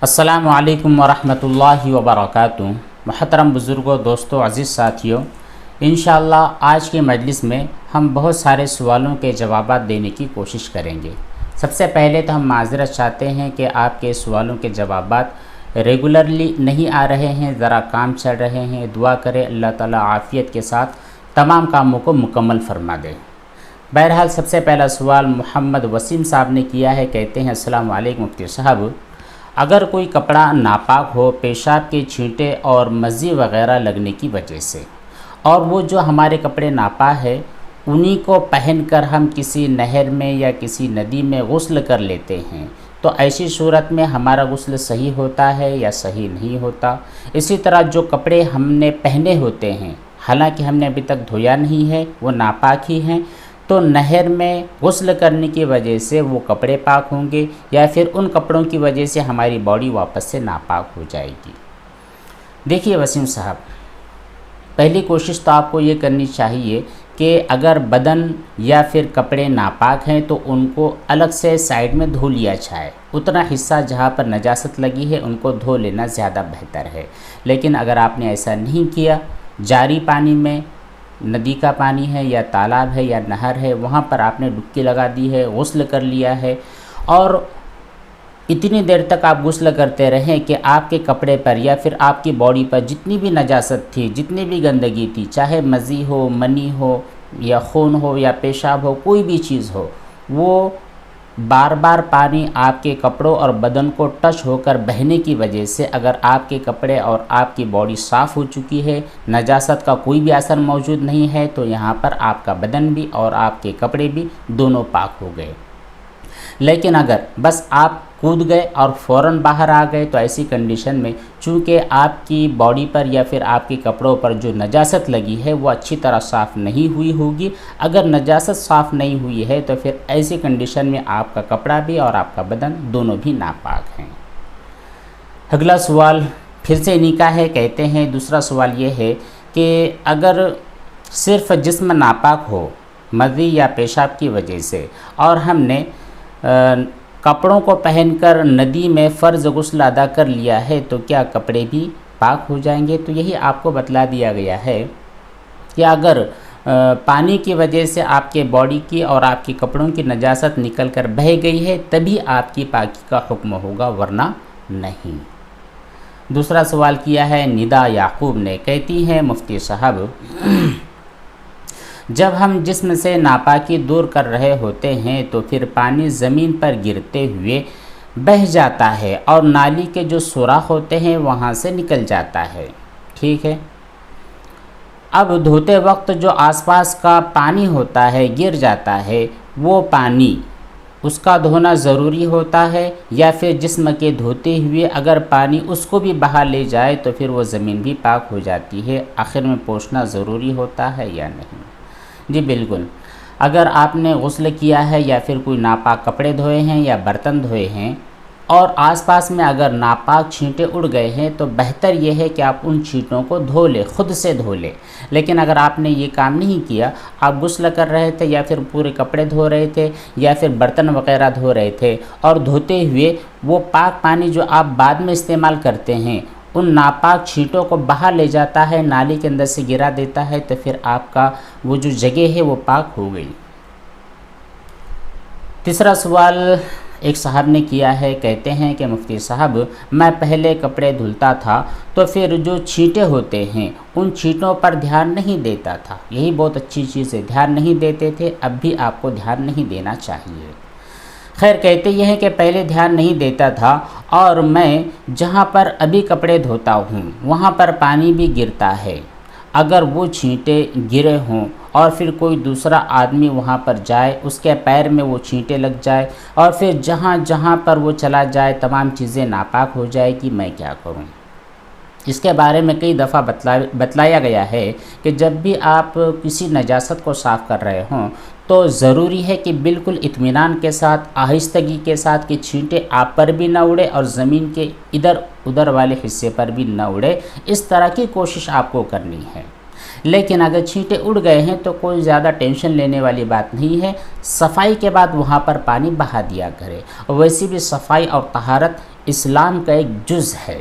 السلام علیکم ورحمۃ اللہ وبرکاتہ۔ محترم بزرگوں، دوستوں، عزیز ساتھیوں، انشاءاللہ آج کے مجلس میں ہم بہت سارے سوالوں کے جوابات دینے کی کوشش کریں گے۔ سب سے پہلے تو ہم معذرت چاہتے ہیں کہ آپ کے سوالوں کے جوابات ریگولرلی نہیں آ رہے ہیں، ذرا کام چل رہے ہیں۔ دعا کرے اللہ تعالیٰ عافیت کے ساتھ تمام کاموں کو مکمل فرما دے۔ بہرحال سب سے پہلا سوال محمد وسیم صاحب نے کیا ہے، کہتے ہیں السلام علیکم مفتی صاحب، اگر کوئی کپڑا ناپاک ہو پیشاب کے چھینٹے اور مزی وغیرہ لگنے کی وجہ سے، اور وہ جو ہمارے کپڑے ناپاک ہے انہی کو پہن کر ہم کسی نہر میں یا کسی ندی میں غسل کر لیتے ہیں، تو ایسی صورت میں ہمارا غسل صحیح ہوتا ہے یا صحیح نہیں ہوتا؟ اسی طرح جو کپڑے ہم نے پہنے ہوتے ہیں حالانکہ ہم نے ابھی تک دھویا نہیں ہے، وہ ناپاک ہی ہیں، تو نہر میں غسل کرنے کی وجہ سے وہ کپڑے پاک ہوں گے یا پھر ان کپڑوں کی وجہ سے ہماری باڈی واپس سے ناپاک ہو جائے گی؟ دیکھیے وسیم صاحب، پہلی کوشش تو آپ کو یہ کرنی چاہیے کہ اگر بدن یا پھر کپڑے ناپاک ہیں تو ان کو الگ سے سائیڈ میں دھو لیا جائے۔ اتنا حصہ جہاں پر نجاست لگی ہے ان کو دھو لینا زیادہ بہتر ہے۔ لیکن اگر آپ نے ایسا نہیں کیا، جاری پانی میں، ندی کا پانی ہے یا تالاب ہے یا نہر ہے، وہاں پر آپ نے ڈبکی لگا دی ہے، غسل کر لیا ہے، اور اتنی دیر تک آپ غسل کرتے رہیں کہ آپ کے کپڑے پر یا پھر آپ کی باڈی پر جتنی بھی نجاست تھی، جتنی بھی گندگی تھی، چاہے مزی ہو، منی ہو یا خون ہو یا پیشاب ہو، کوئی بھی چیز ہو، وہ بار بار پانی آپ کے کپڑوں اور بدن کو ٹچ ہو کر بہنے کی وجہ سے اگر آپ کے کپڑے اور آپ کی باڈی صاف ہو چکی ہے، نجاست کا کوئی بھی اثر موجود نہیں ہے، تو یہاں پر آپ کا بدن بھی اور آپ کے کپڑے بھی دونوں پاک ہو گئے۔ لیکن اگر بس آپ کود گئے اور فوراً باہر آ گئے تو ایسی کنڈیشن میں چونکہ آپ کی باڈی پر یا پھر آپ کے کپڑوں پر جو نجاست لگی ہے وہ اچھی طرح صاف نہیں ہوئی ہوگی۔ اگر نجاست صاف نہیں ہوئی ہے تو پھر ایسی کنڈیشن میں آپ کا کپڑا بھی اور آپ کا بدن دونوں بھی ناپاک ہیں۔ اگلا سوال پھر سے انہی کا ہے، کہتے ہیں دوسرا سوال یہ ہے کہ اگر صرف جسم ناپاک ہو مزی یا پیشاب کی وجہ سے اور ہم نے کپڑوں کو پہن کر ندی میں فرض غسل ادا کر لیا ہے تو کیا کپڑے بھی پاک ہو جائیں گے؟ تو یہی آپ کو بتلا دیا گیا ہے کہ اگر پانی کی وجہ سے آپ کے باڈی کی اور آپ کے کپڑوں کی نجاست نکل کر بہہ گئی ہے تبھی آپ کی پاکی کا حکم ہوگا، ورنہ نہیں۔ دوسرا سوال کیا ہے ندا یعقوب نے، کہتی ہیں مفتی صاحب، جب ہم جسم سے ناپاکی دور کر رہے ہوتے ہیں تو پھر پانی زمین پر گرتے ہوئے بہہ جاتا ہے اور نالی کے جو سوراخ ہوتے ہیں وہاں سے نکل جاتا ہے، ٹھیک ہے؟ اب دھوتے وقت جو آس پاس کا پانی ہوتا ہے گر جاتا ہے، وہ پانی اس کا دھونا ضروری ہوتا ہے یا پھر جسم کے دھوتے ہوئے اگر پانی اس کو بھی بہا لے جائے تو پھر وہ زمین بھی پاک ہو جاتی ہے؟ آخر میں پوچھنا ضروری ہوتا ہے یا نہیں؟ جی بالکل، اگر آپ نے غسل کیا ہے یا پھر کوئی ناپاک کپڑے دھوئے ہیں یا برتن دھوئے ہیں اور آس پاس میں اگر ناپاک چھینٹے اڑ گئے ہیں تو بہتر یہ ہے کہ آپ ان چھینٹوں کو دھو لیں، خود سے دھو لیں۔ لیکن اگر آپ نے یہ کام نہیں کیا، آپ غسل کر رہے تھے یا پھر پورے کپڑے دھو رہے تھے یا پھر برتن وغیرہ دھو رہے تھے اور دھوتے ہوئے وہ پاک پانی جو آپ بعد میں استعمال کرتے ہیں ان ناپاک چھینٹوں کو بہا لے جاتا ہے، نالی کے اندر سے گرا دیتا ہے، تو پھر آپ کا وہ جو جگہ ہے وہ پاک ہو گئی۔ تیسرا سوال ایک صاحب نے کیا ہے، کہتے ہیں کہ مفتی صاحب میں پہلے کپڑے دھلتا تھا تو پھر جو چھینٹے ہوتے ہیں ان چھینٹوں پر دھیان نہیں دیتا تھا، یہی بہت اچھی چیز ہے، دھیان نہیں دیتے تھے، اب بھی آپ کو دھیان نہیں دینا چاہیے۔ خیر کہتے یہ ہیں کہ پہلے دھیان نہیں دیتا تھا اور میں جہاں پر ابھی کپڑے دھوتا ہوں وہاں پر پانی بھی گرتا ہے، اگر وہ چھینٹے گرے ہوں اور پھر کوئی دوسرا آدمی وہاں پر جائے، اس کے پیر میں وہ چھینٹے لگ جائے اور پھر جہاں جہاں پر وہ چلا جائے تمام چیزیں ناپاک ہو جائے گی، میں کیا کروں؟ اس کے بارے میں کئی دفعہ بتلایا گیا ہے کہ جب بھی آپ کسی نجاست کو صاف کر رہے ہوں تو ضروری ہے کہ بالکل اطمینان کے ساتھ، آہستگی کے ساتھ، کہ چھینٹے آپ پر بھی نہ اڑے اور زمین کے ادھر ادھر والے حصے پر بھی نہ اڑے، اس طرح کی کوشش آپ کو کرنی ہے۔ لیکن اگر چھینٹے اڑ گئے ہیں تو کوئی زیادہ ٹینشن لینے والی بات نہیں ہے، صفائی کے بعد وہاں پر پانی بہا دیا کرے۔ ویسے بھی صفائی اور طہارت اسلام کا ایک جز ہے۔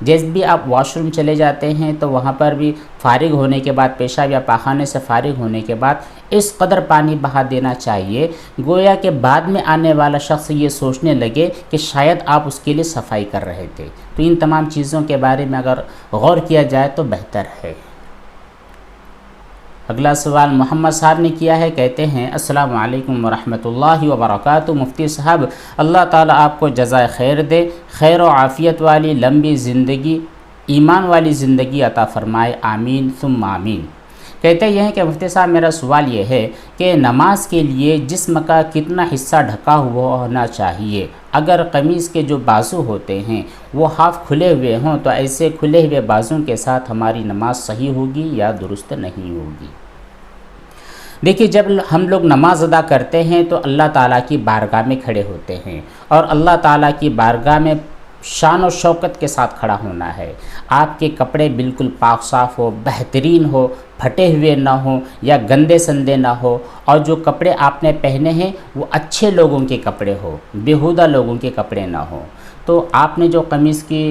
جیسے بھی آپ واش روم چلے جاتے ہیں تو وہاں پر بھی فارغ ہونے کے بعد، پیشاب یا پاخانے سے فارغ ہونے کے بعد اس قدر پانی بہا دینا چاہیے گویا کہ بعد میں آنے والا شخص یہ سوچنے لگے کہ شاید آپ اس کے لیے صفائی کر رہے تھے۔ تو ان تمام چیزوں کے بارے میں اگر غور کیا جائے تو بہتر ہے۔ اگلا سوال محمد صاحب نے کیا ہے، کہتے ہیں السلام علیکم ورحمۃ اللہ وبرکاتہ۔ مفتی صاحب اللہ تعالیٰ آپ کو جزائے خیر دے، خیر و عافیت والی لمبی زندگی، ایمان والی زندگی عطا فرمائے، آمین ثم آمین۔ کہتے یہ ہیں کہ مفتی صاحب میرا سوال یہ ہے کہ نماز کے لیے جسم کا کتنا حصہ ڈھکا ہوا ہونا چاہیے؟ اگر قمیض کے جو بازو ہوتے ہیں وہ ہاف کھلے ہوئے ہوں تو ایسے کھلے ہوئے بازوں کے ساتھ ہماری نماز صحیح ہوگی یا درست نہیں ہوگی؟ دیکھیے، جب ہم لوگ نماز ادا کرتے ہیں تو اللہ تعالیٰ کی بارگاہ میں کھڑے ہوتے ہیں، اور اللہ تعالیٰ کی بارگاہ میں شان و شوکت کے ساتھ کھڑا ہونا ہے۔ آپ کے کپڑے بالکل پاک صاف ہو، بہترین ہو، پھٹے ہوئے نہ ہوں یا گندے سندے نہ ہو، اور جو کپڑے آپ نے پہنے ہیں وہ اچھے لوگوں کے کپڑے ہو، بیہودہ لوگوں کے کپڑے نہ ہوں۔ تو آپ نے جو قمیص کی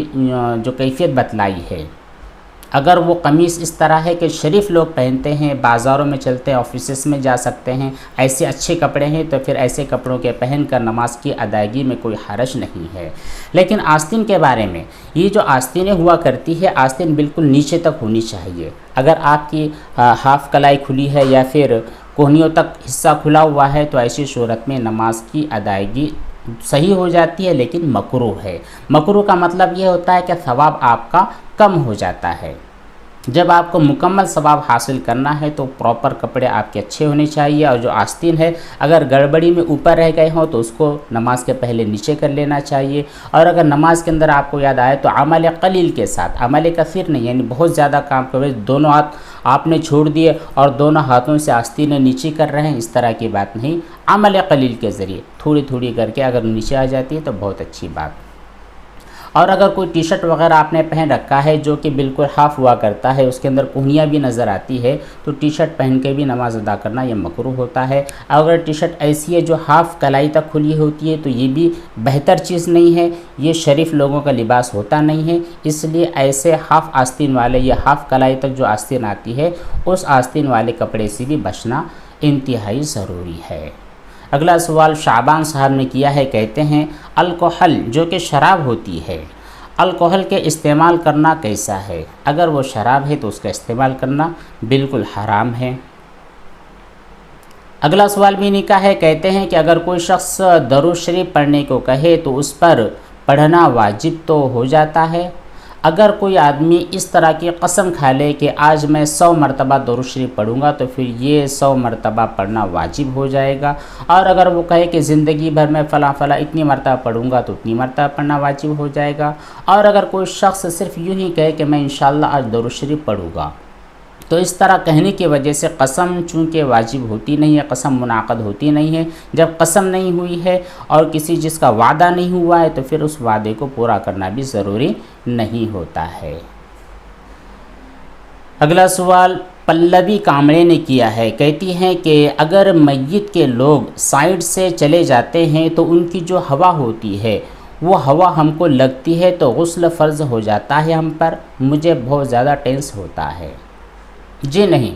جو کیفیت بتلائی ہے، اگر وہ قمیص اس طرح ہے کہ شریف لوگ پہنتے ہیں، بازاروں میں چلتے ہیں، آفیسز میں جا سکتے ہیں، ایسے اچھے کپڑے ہیں، تو پھر ایسے کپڑوں کے پہن کر نماز کی ادائیگی میں کوئی حرج نہیں ہے۔ لیکن آستین کے بارے میں، یہ جو آستینیں ہوا کرتی ہے، آستین بالکل نیچے تک ہونی چاہیے۔ اگر آپ کی ہاف کلائی کھلی ہے یا پھر کوہنیوں تک حصہ کھلا ہوا ہے تو ایسی صورت میں نماز کی ادائیگی صحیح ہو جاتی ہے، لیکن مکروہ ہے۔ مکروہ کا مطلب یہ ہوتا ہے کہ ثواب آپ کا کم ہو جاتا ہے۔ جب آپ کو مکمل ثواب حاصل کرنا ہے تو پراپر کپڑے آپ کے اچھے ہونے چاہیے، اور جو آستین ہے اگر گڑبڑی میں اوپر رہ گئے ہوں تو اس کو نماز کے پہلے نیچے کر لینا چاہیے، اور اگر نماز کے اندر آپ کو یاد آئے تو عمل قلیل کے ساتھ، عمل کثیر نہیں، یعنی بہت زیادہ کام کرے، دونوں ہاتھ آپ نے چھوڑ دیے اور دونوں ہاتھوں سے آستینیں نیچے کر رہے ہیں، اس طرح کی بات نہیں۔ عمل قلیل کے ذریعے تھوڑی تھوڑی کر کے اگر نیچے آ جاتی ہے تو بہت اچھی بات۔ اور اگر کوئی ٹی شرٹ وغیرہ آپ نے پہن رکھا ہے جو کہ بالکل ہاف ہوا کرتا ہے، اس کے اندر کوہنیاں بھی نظر آتی ہے، تو ٹی شرٹ پہن کے بھی نماز ادا کرنا یہ مکروہ ہوتا ہے۔ اگر ٹی شرٹ ایسی ہے جو ہاف کلائی تک کھلی ہوتی ہے تو یہ بھی بہتر چیز نہیں ہے، یہ شریف لوگوں کا لباس ہوتا نہیں ہے، اس لیے ایسے ہاف آستین والے یا ہاف کلائی تک جو آستین آتی ہے اس آستین والے کپڑے سے بھی بچنا انتہائی ضروری ہے۔ اگلا سوال شعبان صاحب نے کیا ہے، کہتے ہیں الکحل جو کہ شراب ہوتی ہے، الکحل کے استعمال کرنا کیسا ہے؟ اگر وہ شراب ہے تو اس کا استعمال کرنا بالکل حرام ہے۔ اگلا سوال بھی نکا ہے، کہتے ہیں کہ اگر کوئی شخص درود شریف پڑھنے کو کہے تو اس پر پڑھنا واجب تو ہو جاتا ہے؟ اگر کوئی آدمی اس طرح کی قسم کھا لے کہ آج میں 100 مرتبہ درود شریف پڑھوں گا تو پھر یہ 100 مرتبہ پڑھنا واجب ہو جائے گا، اور اگر وہ کہے کہ زندگی بھر میں فلاں اتنی مرتبہ پڑھوں گا تو اتنی مرتبہ پڑھنا واجب ہو جائے گا، اور اگر کوئی شخص صرف یوں ہی کہے کہ میں انشاءاللہ آج درود شریف پڑھوں گا، تو اس طرح کہنے کی وجہ سے قسم چونکہ واجب ہوتی نہیں ہے، قسم منعقد ہوتی نہیں ہے۔ جب قسم نہیں ہوئی ہے اور کسی چیز کا وعدہ نہیں ہوا ہے تو پھر اس وعدے کو پورا کرنا بھی ضروری نہیں ہوتا ہے۔ اگلا سوال پلوی کامڑے نے کیا ہے، کہتی ہیں کہ اگر میت کے لوگ سائیڈ سے چلے جاتے ہیں تو ان کی جو ہوا ہوتی ہے وہ ہوا ہم کو لگتی ہے تو غسل فرض ہو جاتا ہے ہم پر؟ مجھے بہت زیادہ ٹینس ہوتا ہے۔ جی نہیں،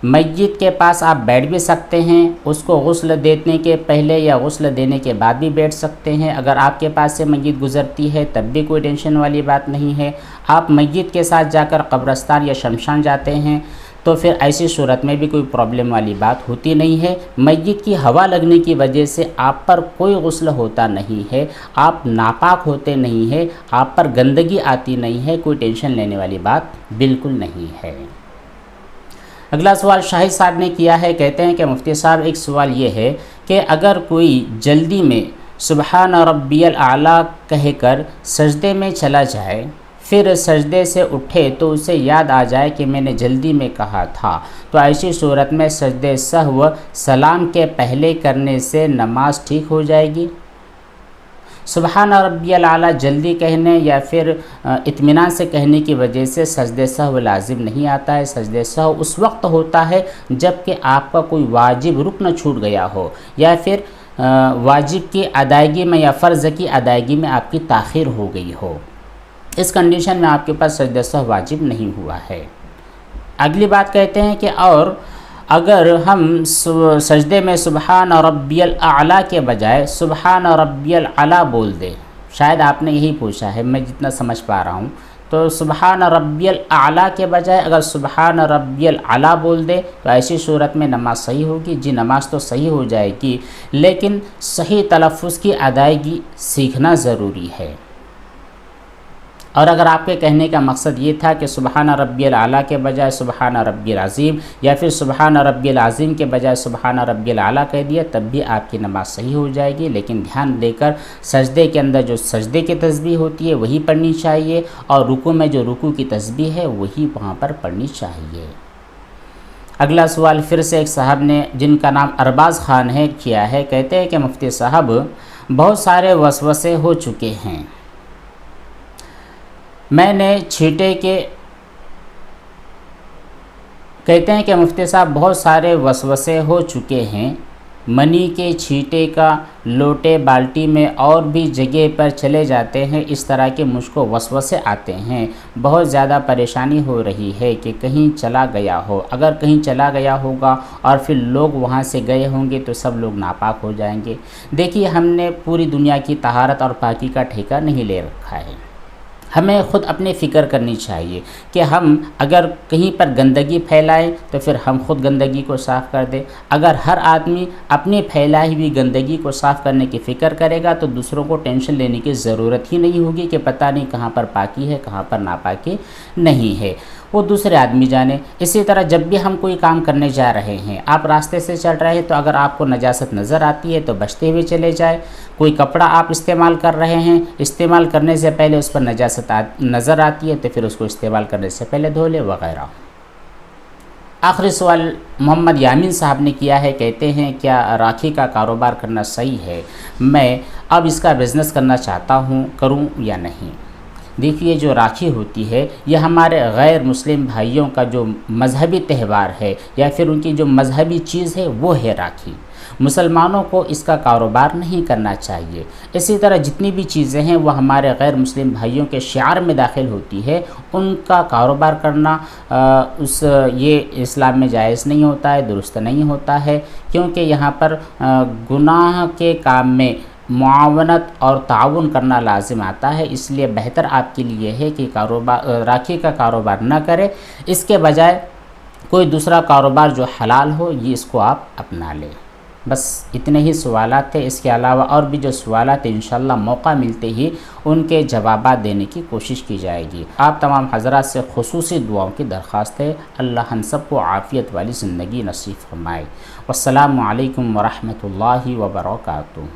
میت کے پاس آپ بیٹھ بھی سکتے ہیں، اس کو غسل دینے کے پہلے یا غسل دینے کے بعد بھی بیٹھ سکتے ہیں۔ اگر آپ کے پاس سے میت گزرتی ہے تب بھی کوئی ٹینشن والی بات نہیں ہے۔ آپ میت کے ساتھ جا کر قبرستان یا شمشان جاتے ہیں تو پھر ایسی صورت میں بھی کوئی پرابلم والی بات ہوتی نہیں ہے۔ میت کی ہوا لگنے کی وجہ سے آپ پر کوئی غسل ہوتا نہیں ہے، آپ ناپاک ہوتے نہیں ہیں، آپ پر گندگی آتی نہیں ہے، کوئی ٹینشن لینے والی بات بالکل نہیں ہے۔ اگلا سوال شاہد صاحب نے کیا ہے، کہتے ہیں کہ مفتی صاحب ایک سوال یہ ہے کہ اگر کوئی جلدی میں سبحان ربی الاعلیٰ کہہ کر سجدے میں چلا جائے، پھر سجدے سے اٹھے تو اسے یاد آ جائے کہ میں نے جلدی میں کہا تھا، تو ایسی صورت میں سجدے سہو سلام کے پہلے کرنے سے نماز ٹھیک ہو جائے گی؟ سبحان ربی الاعلیٰ جلدی کہنے یا پھر اطمینان سے کہنے کی وجہ سے سجدہ سہو لازم نہیں آتا ہے۔ سجدہ سہو اس وقت ہوتا ہے جب کہ آپ کا کوئی واجب رکن چھوٹ گیا ہو یا پھر واجب کی ادائیگی میں یا فرض کی ادائیگی میں آپ کی تاخیر ہو گئی ہو، اس کنڈیشن میں آپ کے پاس سجدہ سہو واجب نہیں ہوا ہے۔ اگلی بات کہتے ہیں کہ اور اگر ہم سجدے میں سبحان ربی الاعلیٰ کے بجائے سبحان ربی الاعلیٰ بول دیں، شاید آپ نے یہی پوچھا ہے، میں جتنا سمجھ پا رہا ہوں، تو سبحان ربی الاعلیٰ کے بجائے اگر سبحان ربی الاعلیٰ بول دے تو ایسی صورت میں نماز صحیح ہوگی؟ جی نماز تو صحیح ہو جائے گی، لیکن صحیح تلفظ کی ادائیگی سیکھنا ضروری ہے۔ اور اگر آپ کے کہنے کا مقصد یہ تھا کہ سبحان ربی الاعلیٰ کے بجائے سبحان ربی العظیم یا پھر سبحان ربی العظیم کے بجائے سبحان ربی الاعلیٰ کہہ دیا، تب بھی آپ کی نماز صحیح ہو جائے گی، لیکن دھیان دے کر سجدے کے اندر جو سجدے کی تسبیح ہوتی ہے وہی پڑھنی چاہیے، اور رکوع میں جو رکوع کی تسبیح ہے وہی وہاں پر پڑھنی چاہیے۔ اگلا سوال پھر سے ایک صاحب نے جن کا نام ارباز خان ہے کیا ہے، کہتے ہیں کہ مفتی صاحب بہت سارے وسوسے ہو چکے ہیں، میں نے چھینٹے کے کہتے ہیں کہ مفتی صاحب بہت سارے وسوسے ہو چکے ہیں، منی کے چھینٹے کا لوٹے بالٹی میں اور بھی جگہ پر چلے جاتے ہیں، اس طرح کے مجھ کو وسوسے آتے ہیں، بہت زیادہ پریشانی ہو رہی ہے کہ کہیں چلا گیا ہو، اگر کہیں چلا گیا ہوگا اور پھر لوگ وہاں سے گئے ہوں گے تو سب لوگ ناپاک ہو جائیں گے۔ دیکھیے ہم نے پوری دنیا کی طہارت اور پاکی کا ٹھیکہ نہیں لے رکھا ہے، ہمیں خود اپنی فکر کرنی چاہیے کہ ہم اگر کہیں پر گندگی پھیلائیں تو پھر ہم خود گندگی کو صاف کر دیں۔ اگر ہر آدمی اپنی پھیلائی ہوئی گندگی کو صاف کرنے کی فکر کرے گا تو دوسروں کو ٹینشن لینے کی ضرورت ہی نہیں ہوگی کہ پتہ نہیں کہاں پر پاکی ہے کہاں پر ناپاکی نہیں ہے، وہ دوسرے آدمی جانے۔ اسی طرح جب بھی ہم کوئی کام کرنے جا رہے ہیں، آپ راستے سے چل رہے ہیں تو اگر آپ کو نجاست نظر آتی ہے تو بچتے ہوئے چلے جائے، کوئی کپڑا آپ استعمال کر رہے ہیں، استعمال کرنے سے پہلے اس پر نجاست نظر آتی ہے تو پھر اس کو استعمال کرنے سے پہلے دھو لے وغیرہ۔ آخری سوال محمد یامین صاحب نے کیا ہے، کہتے ہیں کیا راکھی کا کاروبار کرنا صحیح ہے؟ میں اب اس کا بزنس کرنا چاہتا ہوں، کروں یا نہیں؟ دیکھیے جو راکھی ہوتی ہے یہ ہمارے غیر مسلم بھائیوں کا جو مذہبی تہوار ہے یا پھر ان کی جو مذہبی چیز ہے وہ ہے راکھی۔ مسلمانوں کو اس کا کاروبار نہیں کرنا چاہیے۔ اسی طرح جتنی بھی چیزیں ہیں وہ ہمارے غیر مسلم بھائیوں کے شعار میں داخل ہوتی ہے، ان کا کاروبار کرنا یہ اسلام میں جائز نہیں ہوتا ہے، درست نہیں ہوتا ہے، کیونکہ یہاں پر گناہ کے کام میں معاونت اور تعاون کرنا لازم آتا ہے، اس لیے بہتر آپ کے لیے ہے کہ راکھی کا کاروبار نہ کرے، اس کے بجائے کوئی دوسرا کاروبار جو حلال ہو یہ اس کو آپ اپنا لیں۔ بس اتنے ہی سوالات تھے، اس کے علاوہ اور بھی جو سوالات ہیں انشاءاللہ موقع ملتے ہی ان کے جوابات دینے کی کوشش کی جائے گی۔ آپ تمام حضرات سے خصوصی دعاؤں کی درخواست ہے، اللہ ہم سب کو عافیت والی زندگی نصیب فرمائے۔ والسلام علیکم ورحمۃ اللہ وبرکاتہ۔